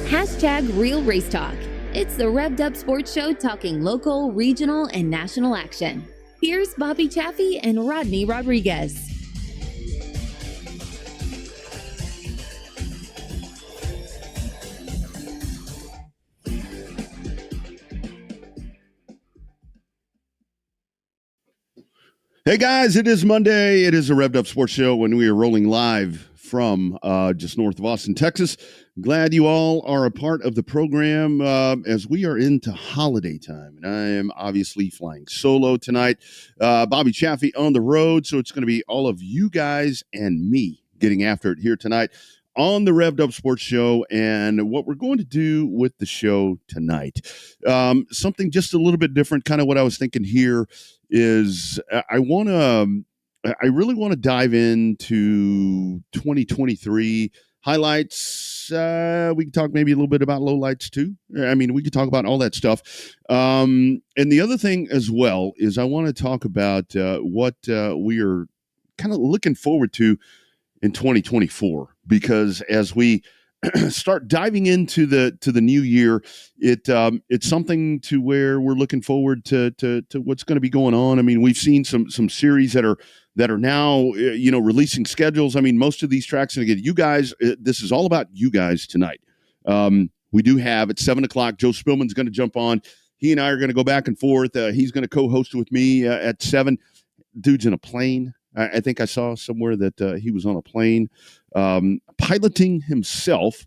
#Real Race Talk. It's the Revved Up Sports Show talking local, regional, and national action. Here's Bobby Chaffee and Rodney Rodriguez. Hey guys, it is Monday. It is a Revved Up Sports Show when we are rolling live from just north of Austin, Texas. Glad you all are a part of the program as we are into holiday time. And I am obviously flying solo tonight. Bobby Chaffee on the road. So it's going to be all of you guys and me getting after it here tonight on the Revved Up Sports Show. And what we're going to do with the show tonight, something just a little bit different, kind of what I was thinking here is I really want to dive into 2023 highlights. We can talk maybe a little bit about lowlights too. I mean, we could talk about all that stuff. And the other thing as well is I want to talk about what we are kind of looking forward to in 2024, because as we start diving into the new year, it's something to where we're looking forward to what's going to be going on. I mean, we've seen some series that are now releasing schedules. I mean, most of these tracks, and again, you guys, this is all about you guys tonight. We do have at 7:00. Joe Spillman's going to jump on. He and I are going to go back and forth. He's going to co-host with me at 7. Dude's in a plane. I think I saw somewhere that he was on a plane piloting himself.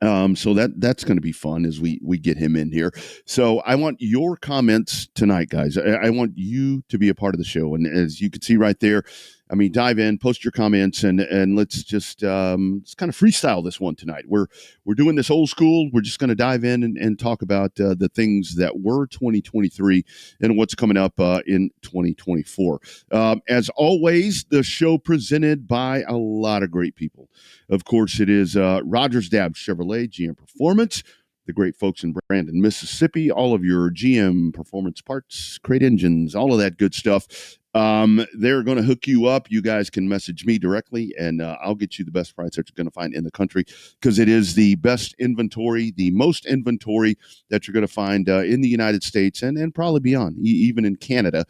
So that's going to be fun as we get him in here. So I want your comments tonight, guys. I want you to be a part of the show. And as you can see right there, I mean, dive in, post your comments, and let's just let's kind of freestyle this one tonight. We're doing this old school. We're just going to dive in and talk about the things that were 2023 and what's coming up in 2024. As always, the show presented by a lot of great people. Of course, it is Rogers Dabbs Chevrolet, GM Performance, the great folks in Brandon, Mississippi, all of your GM Performance parts, crate engines, all of that good stuff. They're going to hook you up. You guys can message me directly, and I'll get you the best price that you're going to find in the country, because it is the best inventory, the most inventory that you're going to find in the United States and probably beyond, even in Canada.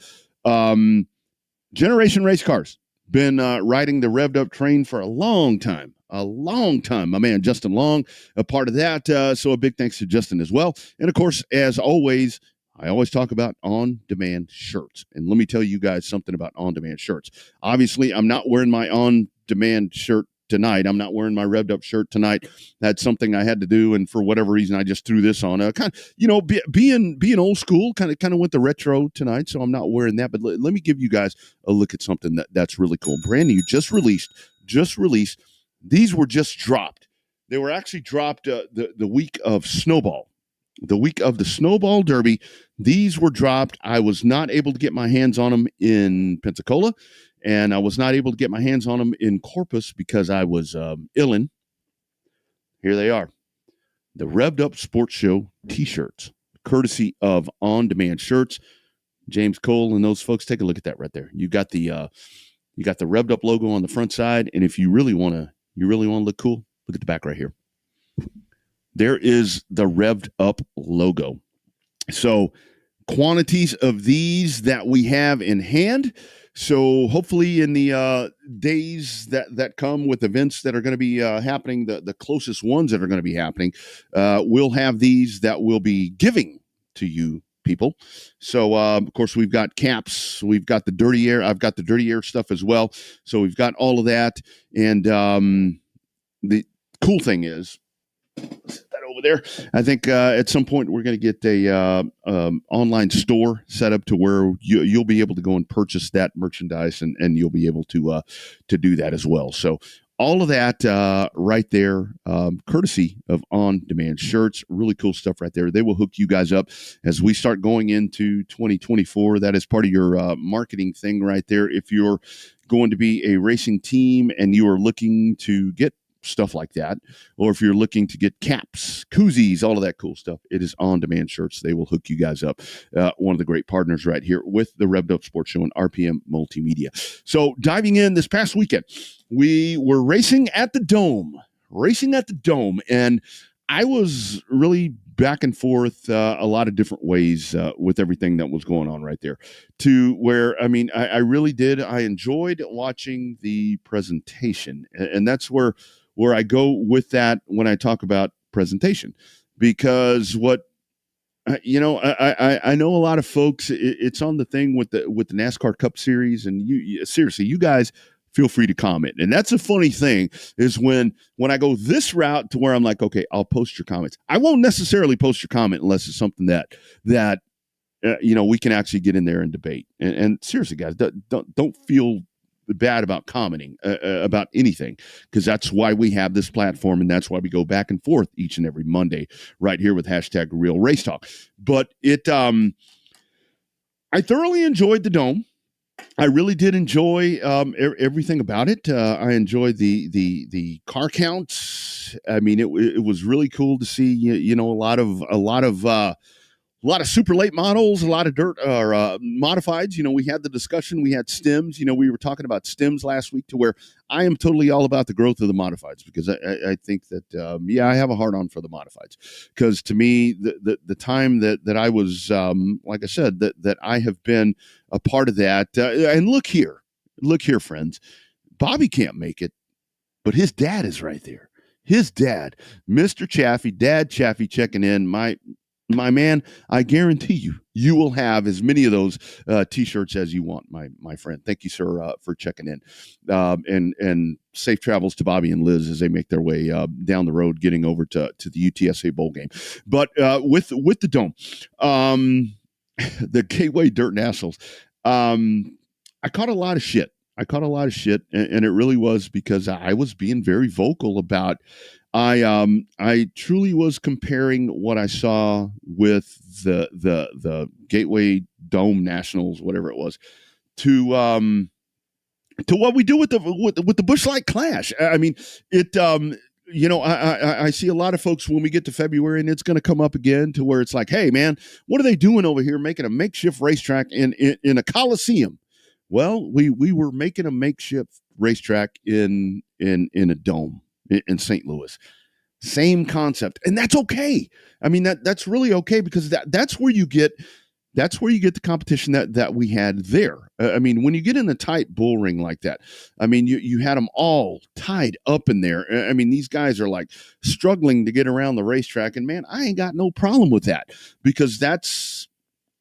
Generation Race Cars, been riding the Revved Up train for a long time. My man Justin Long, a part of that. So a big thanks to Justin as well. And of course, as always, I always talk about on-demand shirts. And let me tell you guys something about on-demand shirts. Obviously, I'm not wearing my on-demand shirt tonight. I'm not wearing my Revved Up shirt tonight. That's something I had to do, and for whatever reason, I just threw this on. Kind of, being old school, kind of went the retro tonight, so I'm not wearing that. But let me give you guys a look at something that's really cool. Brand new, just released. These were just dropped. They were actually dropped the week of Snowball. The week of the Snowball Derby, these were dropped. I was not able to get my hands on them in Pensacola, and I was not able to get my hands on them in Corpus because I was illin. Here they are. The Revved Up Sports Show T-shirts, courtesy of On Demand Shirts. James Cole and those folks, take a look at that right there. You got the Revved Up logo on the front side, and if you really want to look cool, look at the back right here. There is the Revved Up logo. So quantities of these that we have in hand. So hopefully in the days that come with events that are going to be happening, the closest ones that are going to be happening, we'll have these that we'll be giving to you people. So, of course, we've got caps. We've got the Dirty Air. I've got the Dirty Air stuff as well. So we've got all of that. And the cool thing is, that over there, I think at some point we're going to get a online store set up to where you'll be able to go and purchase that merchandise, and you'll be able to do that as well. So all of that right there, courtesy of On Demand Shirts. Really cool stuff right there. They will hook you guys up as we start going into 2024. That is part of your marketing thing right there. If you're going to be a racing team and you are looking to get stuff like that, or if you're looking to get caps, koozies, all of that cool stuff, it is On Demand Shirts. They will hook you guys up. One of the great partners right here with the Revved Up Sports Show and RPM Multimedia. So diving in this past weekend, we were racing at the Dome, and I was really back and forth a lot of different ways with everything that was going on right there, to where, I mean, I really did. I enjoyed watching the presentation, and that's where I go with that when I talk about presentation, because what I know a lot of folks. It's on the thing with the NASCAR Cup Series, and seriously, you guys feel free to comment. And that's a funny thing, is when I go this route to where I'm like, okay, I'll post your comments. I won't necessarily post your comment unless it's something that we can actually get in there and debate. And seriously, guys, don't feel bad about commenting about anything, because that's why we have this platform, and that's why we go back and forth each and every Monday right here with #Real Race Talk. But I thoroughly enjoyed the Dome. I really did enjoy everything about it. I enjoyed the car counts. I mean, it was really cool to see a lot of super late models, a lot of dirt or modifieds. We had the discussion. We had stems. We were talking about stems last week, to where I am totally all about the growth of the modifieds, because I think that, I have a hard on for the modifieds, because to me, the time that I was, like I said, that I have been a part of that. And look here, friends, Bobby can't make it, but his dad is right there. His dad, Mr. Chaffee, Dad Chaffee, checking in. My man, I guarantee you will have as many of those T-shirts as you want, my friend. Thank you, sir, for checking in, and safe travels to Bobby and Liz as they make their way down the road, getting over to the UTSA bowl game. But with the Dome, the Gateway Dirt Nationals, I caught a lot of shit. And it really was because I was being very vocal about. I truly was comparing what I saw with the Gateway Dome Nationals, whatever it was, to what we do with the Busch Light Clash. I mean, it. I see a lot of folks when we get to February, and it's going to come up again, to where it's like, hey man, what are they doing over here, making a makeshift racetrack in a coliseum? Well, we were making a makeshift racetrack in a dome in St. Louis. Same concept, and that's okay. I mean, that's really okay, because that's where you get the competition that we had there. I mean, when you get in a tight bull ring like that, I mean, you had them all tied up in there. I mean, these guys are like struggling to get around the racetrack, and man, I ain't got no problem with that, because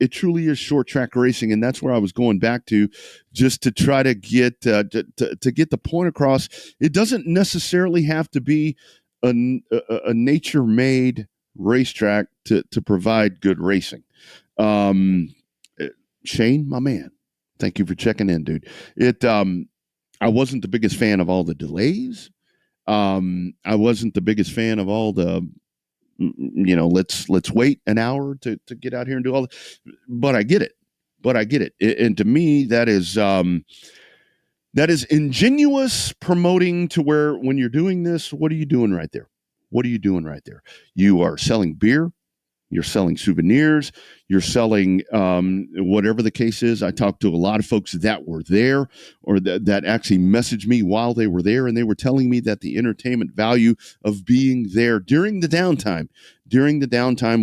it truly is short track racing, and that's where I was going back to, just to try to get to get the point across. It doesn't necessarily have to be a nature-made racetrack to provide good racing. Shane, my man, thank you for checking in, dude. I wasn't the biggest fan of all the delays. I wasn't the biggest fan of all the. Let's wait an hour to get out here and do all that. But I get it. And to me, that is ingenuous promoting, to where when you're doing this, what are you doing right there? You are selling beer. You're selling souvenirs. You're selling whatever the case is. I talked to a lot of folks that were there, or that actually messaged me while they were there, and they were telling me that the entertainment value of being there during the downtime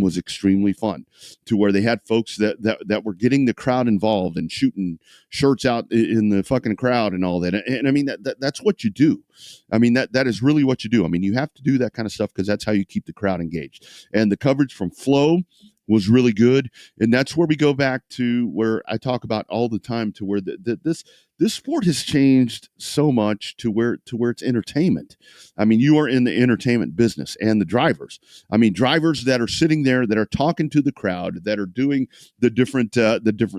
was extremely fun, to where they had folks that were getting the crowd involved and shooting shirts out in the fucking crowd and all that. And I mean, that's what you do. I mean, that is really what you do. I mean, you have to do that kind of stuff, because that's how you keep the crowd engaged. And the coverage from Flo was really good, and that's where we go back to where I talk about all the time, to where this sport has changed so much to where it's entertainment. I mean, you are in the entertainment business, and the drivers. I mean, drivers that are sitting there, that are talking to the crowd, that are doing the different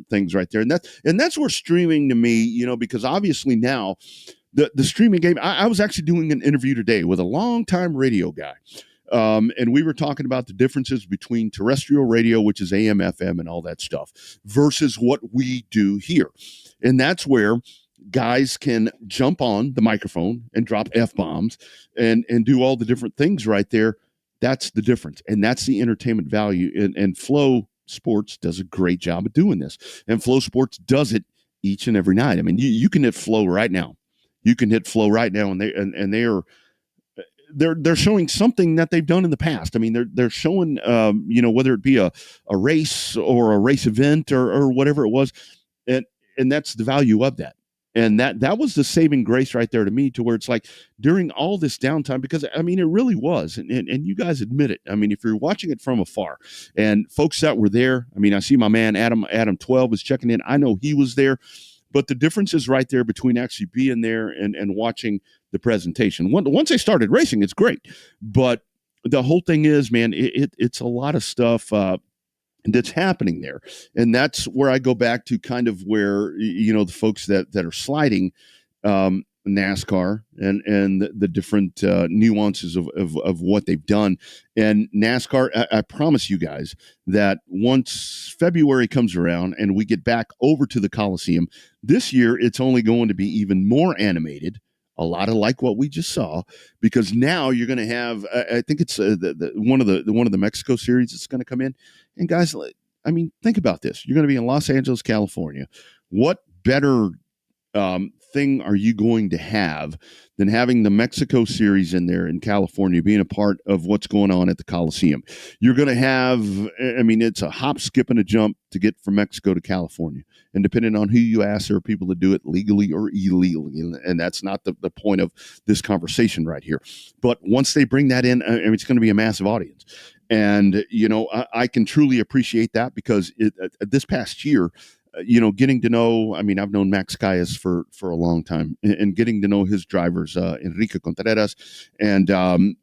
things right there, and that's where streaming, to me, because obviously now the streaming game. I was actually doing an interview today with a longtime radio guy. And we were talking about the differences between terrestrial radio, which is AM, FM, and all that stuff, versus what we do here. And that's where guys can jump on the microphone and drop F-bombs and do all the different things right there. That's the difference. And that's the entertainment value. And Flow Sports does a great job of doing this. And Flow Sports does it each and every night. I mean, you can hit Flow right now. And they are they're showing something that they've done in the past. I mean, they're showing, whether it be a race or a race event or whatever it was, and that's the value of that. And that was the saving grace right there to me, to where it's like during all this downtime, because I mean, it really was. And you guys admit it. I mean, if you're watching it from afar, and folks that were there, I mean, I see my man, Adam 12 is checking in. I know he was there, but the difference is right there between actually being there and watching the presentation. Once they started racing, it's great. But the whole thing is, man, it's a lot of stuff, that's happening there. And that's where I go back to kind of where, the folks that are sliding NASCAR and the different nuances of what they've done. And NASCAR, I promise you guys that once February comes around and we get back over to the Coliseum, this year it's only going to be even more animated. A lot of like what we just saw, because now you're going to have, I think it's one of the Mexico series that's going to come in. And guys, I mean, think about this. You're going to be in Los Angeles, California. What better thing are you going to have than having the Mexico series in there in California, being a part of what's going on at the Coliseum? You're going to have, I mean, it's a hop, skip, and a jump to get from Mexico to California. And depending on who you ask, there are people that do it legally or illegally. And that's not the point of this conversation right here. But once they bring that in, I mean, it's going to be a massive audience. And, I can truly appreciate that, because this past year, getting to know, I mean, I've known Max Calles for a long time, and getting to know his drivers, Enrique Contreras and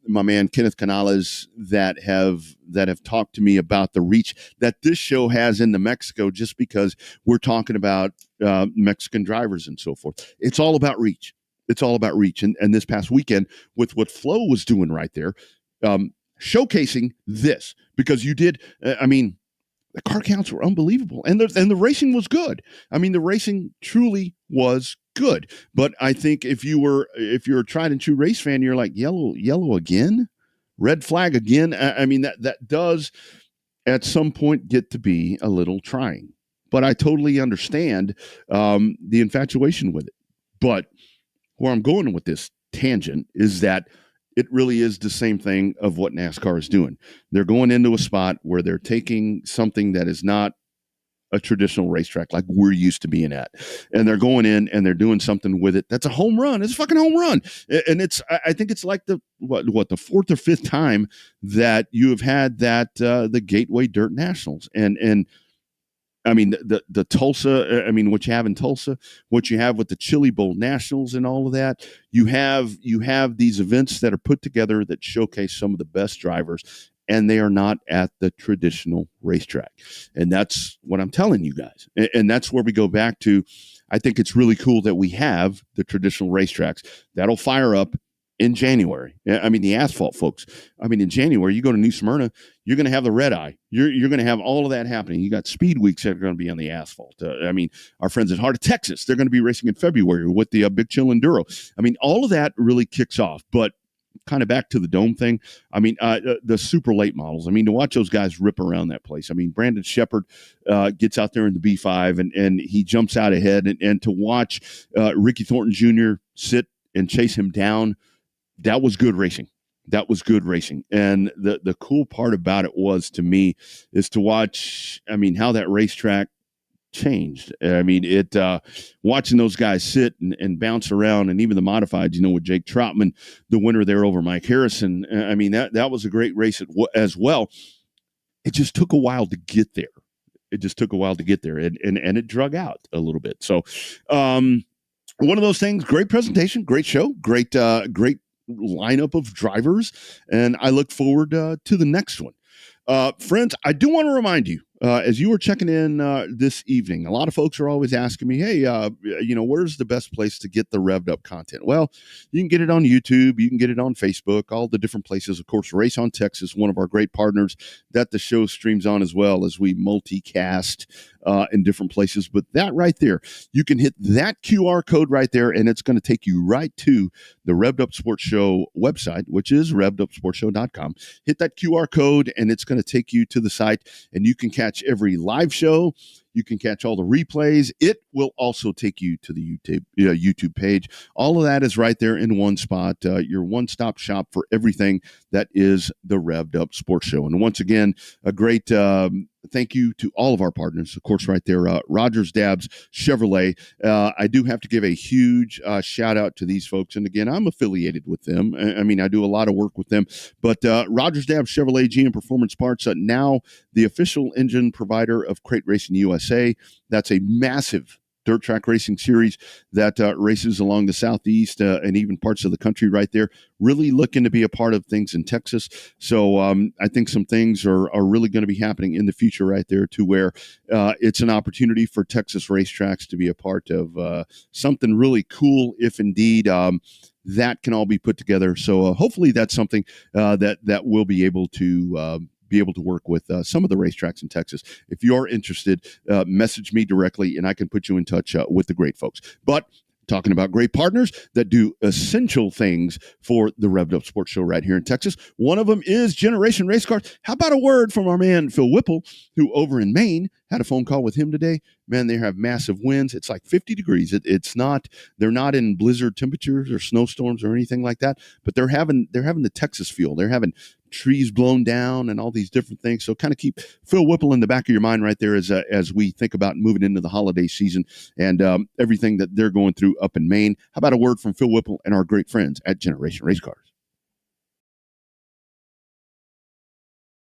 my man Kenneth Canales, that have talked to me about the reach that this show has into Mexico, just because we're talking about Mexican drivers and so forth. It's all about reach. It's all about reach. And this past weekend, with what Flo was doing right there, showcasing this, because you did, I mean, the car counts were unbelievable, and the racing was good. I mean, the racing truly was good. But I think if you're a tried and true race fan, you're like, yellow again, red flag again. I mean, that does at some point get to be a little trying. But I totally understand the infatuation with it. But where I'm going with this tangent is that it really is the same thing of what NASCAR is doing. They're going into a spot where they're taking something that is not a traditional racetrack like we're used to being at, and they're going in and they're doing something with it that's a home run. It's a fucking home run. And I think it's like the fourth or fifth time that you have had that the Gateway Dirt Nationals. And I mean, the Tulsa, I mean, what you have in Tulsa, what you have with the Chili Bowl Nationals and all of that, you have these events that are put together that showcase some of the best drivers, and they are not at the traditional racetrack. And that's what I'm telling you guys. And that's where we go back to, I think it's really cool that we have the traditional racetracks. That'll fire up in January. I mean, the asphalt folks. I mean, in January, you go to New Smyrna, you're going to have the red eye. You're going to have all of that happening. You got speed weeks that are going to be on the asphalt. I mean, our friends at Heart of Texas, they're going to be racing in February with the Big Chill Enduro. I mean, all of that really kicks off. But kind of back to the dome thing. I mean, the super late models. I mean, to watch those guys rip around that place. I mean, Brandon Shepard gets out there in the B5 and he jumps out ahead. And to watch Ricky Thornton Jr. sit and chase him down, that was good racing. That was good racing. And the cool part about it was, to me, is to watch, I mean, how that racetrack changed. I mean, watching those guys sit and bounce around, and even the modifieds, with Jake Troutman, the winner there over Mike Harrison. I mean, that was a great race as well. It just took a while to get there. And it drug out a little bit. So, one of those things, great presentation, great show, great lineup of drivers, and I look forward to the next one. Friends, I do want to remind you, as you were checking in this evening, a lot of folks are always asking me, hey, where's the best place to get the Revved Up content? Well, you can get it on YouTube. You can get it on Facebook, all the different places. Of course, Race on Texas, one of our great partners that the show streams on, as well as we multicast in different places. But that right there, you can hit that QR code right there, and it's going to take you right to the Revved Up Sports Show website, which is revvedupsportshow.com. Hit that QR code, and it's going to take you to the site, and you can catch every live show. You can catch all the replays. It will also take you to the YouTube page. All of that is right there in one spot. Your one-stop shop for everything that is the Revved Up Sports Show. And once again, a great thank you to all of our partners. Of course, right there, Rogers Dabbs Chevrolet. I do have to give a huge shout out to these folks. And again, I'm affiliated with them. I mean, I do a lot of work with them. But Rogers Dabbs Chevrolet GM Performance Parts, now the official engine provider of Crate Racing USA. That's a massive dirt track racing series that races along the Southeast and even parts of the country right there. Really looking to be a part of things in Texas. So I think some things are really going to be happening in the future right there, to where it's an opportunity for Texas racetracks to be a part of something really cool, if indeed that can all be put together. So hopefully that's something that we'll be able to work with some of the racetracks in Texas. If you're interested, message me directly and I can put you in touch with the great folks. But talking about great partners that do essential things for the Revved Up Sports Show right here in Texas. One of them is Generation Race Cars. How about a word from our man, Phil Whipple, who over in Maine, had a phone call with him today. Man, they have massive winds. It's like 50 degrees. They're not in blizzard temperatures or snowstorms or anything like that, but they're having the Texas feel. They're having trees blown down and all these different things. So kind of keep Phil Whipple in the back of your mind right there as we think about moving into the holiday season and everything that they're going through up in Maine. How about a word from Phil Whipple and our great friends at Generation Race Cars?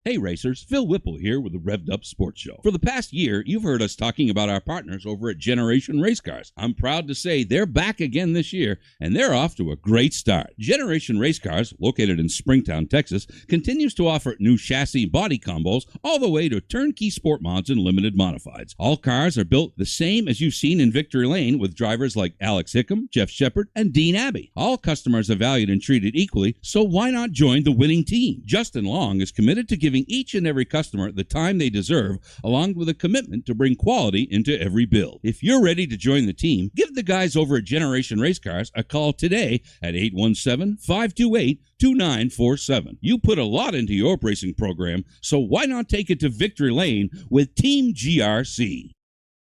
Hey racers, Phil Whipple here with the Revved Up Sports Show. For the past year, you've heard us talking about our partners over at Generation Race Cars. I'm proud to say they're back again this year, and they're off to a great start. Generation Race Cars, located in Springtown, Texas, continues to offer new chassis body combos all the way to turnkey sport mods and limited modifieds. All cars are built the same as you've seen in Victory Lane with drivers like Alex Hickam, Jeff Shepard, and Dean Abbey. All customers are valued and treated equally, so why not join the winning team? Justin Long is committed to giving each and every customer the time they deserve, along with a commitment to bring quality into every build. If you're ready to join the team, give the guys over at Generation Race Cars a call today at 817-528-2947. You put a lot into your racing program, so why not take it to Victory Lane with Team GRC?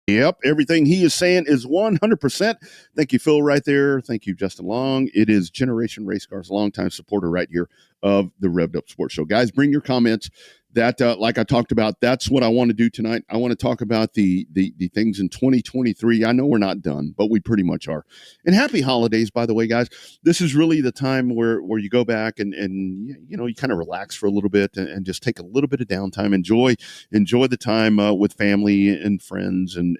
Yep, everything he is saying is 100%. Thank you, Phil, right there. Thank you, Justin Long. It is Generation Race Cars, a longtime supporter right here of the Revved Up Sports Show. Guys, bring your comments. That, like I talked about, that's what I want to do tonight. I want to talk about the things in 2023. I know we're not done, but we pretty much are. And happy holidays, by the way, guys. This is really the time where you go back and you know, you kind of relax for a little bit and just take a little bit of downtime. Enjoy the time with family and friends and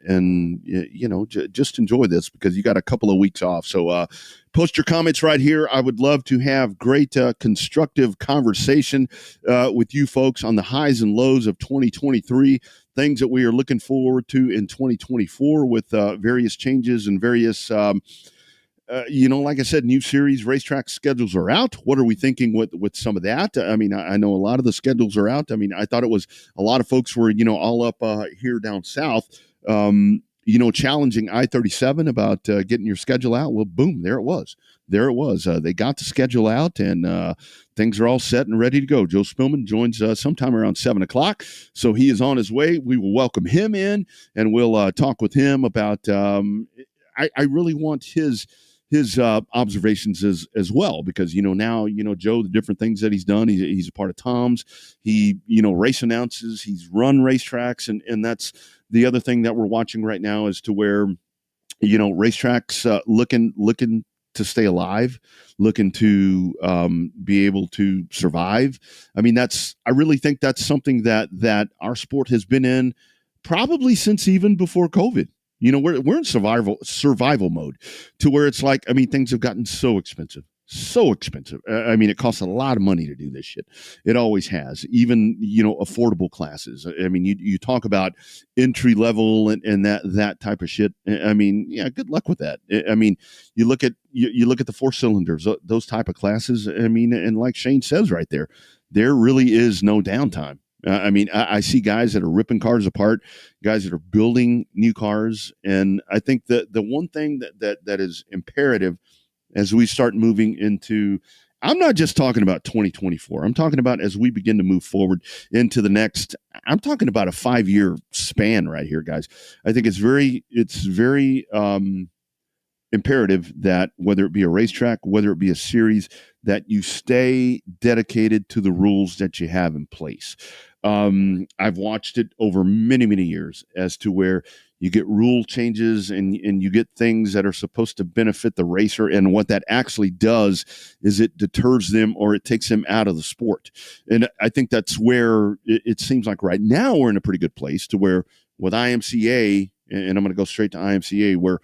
you know, just enjoy this because you got a couple of weeks off. So post your comments right here. I would love to have great constructive conversation with you folks on the highs and lows of 2023, things that we are looking forward to in 2024 with various changes and various, you know, like I said, new series racetrack schedules are out. What are we thinking with some of that? I mean, I know a lot of the schedules are out. I mean, I thought it was a lot of folks were, you know, all up here down south, you know, challenging I-37 about getting your schedule out. Well, boom, there it was. They got the schedule out and things are all set and ready to go. Joe Spillman joins sometime around 7 o'clock. So he is on his way. We will welcome him in and we'll talk with him about, I really want his observations as well, because, you know, now, you know, Joe, the different things that he's done, he's a part of Tom's, he, you know, race announces, he's run racetracks. And that's the other thing that we're watching right now as to where, you know, racetracks looking to stay alive, looking to be able to survive. I mean, I really think that's something that our sport has been in probably since even before COVID. You know, we're in survival mode to where it's like, I mean, things have gotten so expensive. I mean, it costs a lot of money to do this shit. It always has. Even, you know, affordable classes. I mean, you talk about entry level and that type of shit. I mean, yeah, good luck with that. I mean, you look at the 4 cylinders, those type of classes. I mean, and like Shane says right there really is no downtime. I mean, I see guys that are ripping cars apart, guys that are building new cars. And I think that the one thing that is imperative as we start moving into, I'm not just talking about 2024. I'm talking about as we begin to move forward into the next. I'm talking about a 5-year span right here, guys. I think it's very imperative that whether it be a racetrack, whether it be a series, that you stay dedicated to the rules that you have in place. I've watched it over many, many years as to where you get rule changes and you get things that are supposed to benefit the racer. And what that actually does is it deters them or it takes them out of the sport. And I think that's where it seems like right now we're in a pretty good place to where with IMCA, and I'm going to go straight to IMCA, where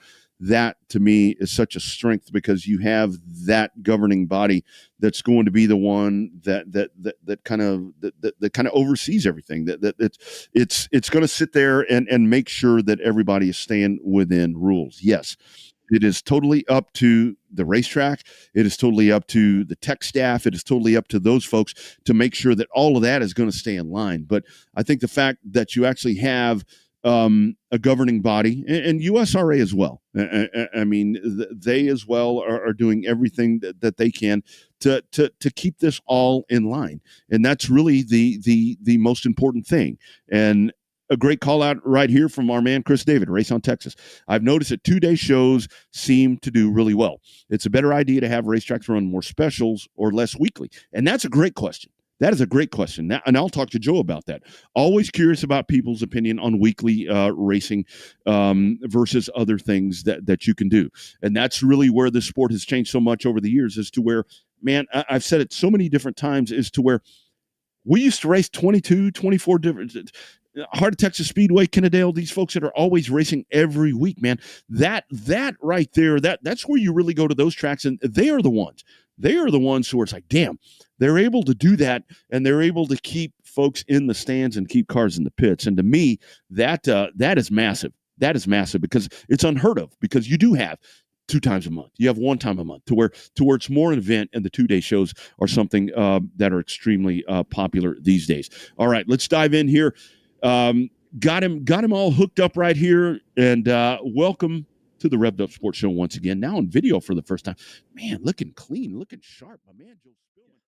that to me is such a strength because you have that governing body that's going to be the one that kind of oversees everything. It's going to sit there and make sure that everybody is staying within rules. Yes, it is totally up to the racetrack. It is totally up to the tech staff. It is totally up to those folks to make sure that all of that is going to stay in line. But I think the fact that you actually have a governing body and USRA as well. I mean, they as well are doing everything that they can to keep this all in line, and that's really the most important thing. And a great call out right here from our man Chris David, Race on Texas. I've noticed that 2-day shows seem to do really well. It's a better idea to have racetracks run more specials or less weekly, and that's a great question. That is a great question. And I'll talk to Joe about that. Always curious about people's opinion on weekly racing versus other things that you can do. And that's really where the sport has changed so much over the years as to where, man, I've said it so many different times, as to where we used to race 22, 24 different Heart of Texas Speedway, Kennedale, these folks that are always racing every week, man. That right there, that's where you really go to those tracks, and they are the ones who are like, damn, they're able to do that, and they're able to keep folks in the stands and keep cars in the pits. And to me, that is massive. That is massive because it's unheard of, because you do have 2 times a month. You have 1 time a month to where it's more an event, and the 2-day shows are something that are extremely popular these days. All right, let's dive in here. Got him all hooked up right here, and welcome to the Revved Up Sports Show once again. Now on video for the first time. Man, looking clean, looking sharp. My man Joe Spillman.